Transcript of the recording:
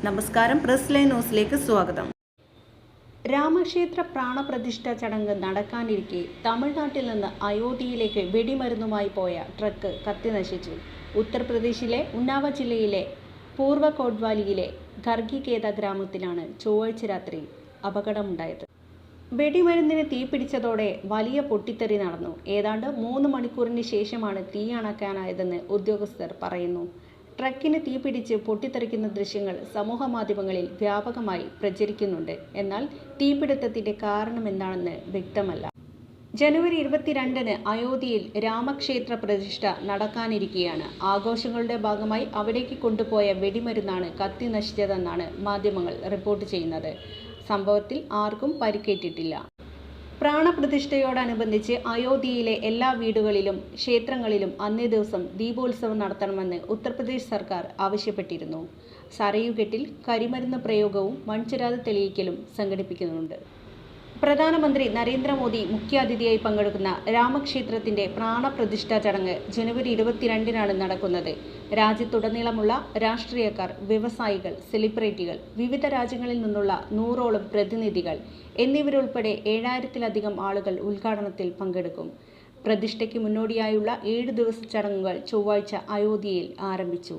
നമസ്കാരം, press line ന്യൂസിലേക്ക് സ്വാഗതം. രാമക്ഷേത്ര പ്രാണപ്രതിഷ്ഠ ചടങ്ങ് നടക്കാനിരിക്കെ തമിഴ്നാട്ടിൽ നിന്ന് അയോധ്യയിലേക്ക് വെടിമരുന്നുമായി പോയ ട്രക്ക് കത്തിനശിച്ചു. ഉത്തർപ്രദേശിലെ ഉന്നാവ ജില്ലയിലെ പൂർവ്വ കോട്വാലിയിലെ ഖർഗികേത ഗ്രാമത്തിലാണ് ചൊവ്വാഴ്ച രാത്രി അപകടമുണ്ടായത്. വെടിമരുന്നിന് തീപിടിച്ചതോടെ വലിയ പൊട്ടിത്തെറി നടന്നു. ഏതാണ്ട് 3 മണിക്കൂറിന് ശേഷമാണ് തീ അണയ്ക്കാനായതെന്ന് ഉദ്യോഗസ്ഥർ പറയുന്നു. ട്രക്കിന് തീപിടിച്ച് പൊട്ടിത്തെറിക്കുന്ന ദൃശ്യങ്ങൾ സമൂഹമാധ്യമങ്ങളിൽ വ്യാപകമായി പ്രചരിക്കുന്നുണ്ട്. എന്നാൽ തീപിടുത്തത്തിന്റെ കാരണമെന്താണെന്ന് വ്യക്തമല്ല. ജനുവരി 22-ന് അയോധ്യയിൽ രാമക്ഷേത്ര പ്രതിഷ്ഠ നടക്കാനിരിക്കെയാണ് ആഘോഷങ്ങളുടെ ഭാഗമായി അവിടേക്ക് കൊണ്ടുപോയ വെടിമരുന്നാണ് കത്തി നശിച്ചതെന്നാണ് മാധ്യമങ്ങൾ റിപ്പോർട്ട് ചെയ്യുന്നത്. സംഭവത്തിൽ ആർക്കും പരിക്കേറ്റിട്ടില്ല. പ്രാണപ്രതിഷ്ഠയോടനുബന്ധിച്ച് അയോധ്യയിലെ എല്ലാ വീടുകളിലും ക്ഷേത്രങ്ങളിലും അന്നേ ദിവസം ദീപോത്സവം നടത്തണമെന്ന് ഉത്തർപ്രദേശ് സർക്കാർ ആവശ്യപ്പെട്ടിരുന്നു. സരയുകെട്ടിൽ കരിമരുന്ന് പ്രയോഗവും മൺചിരാത് തെളിയിക്കലും സംഘടിപ്പിക്കുന്നുണ്ട്. പ്രധാനമന്ത്രി നരേന്ദ്രമോദി മുഖ്യാതിഥിയായി പങ്കെടുക്കുന്ന രാമക്ഷേത്രത്തിന്റെ പ്രാണപ്രതിഷ്ഠാ ചടങ്ങ് ജനുവരി 22-നാണ് നടക്കുന്നത്. രാജ്യത്തുടനീളമുള്ള രാഷ്ട്രീയക്കാർ, വ്യവസായികൾ, സെലിബ്രിറ്റികൾ, വിവിധ രാജ്യങ്ങളിൽ നിന്നുള്ള 100ഓളം പ്രതിനിധികൾ എന്നിവരുൾപ്പെടെ 7000-ലധികം ആളുകൾ ഉദ്ഘാടനത്തിൽ പങ്കെടുക്കും. പ്രതിഷ്ഠയ്ക്ക് മുന്നോടിയായുള്ള 7 ദിവസ ചടങ്ങുകൾ ചൊവ്വാഴ്ച അയോധ്യയിൽ ആരംഭിച്ചു.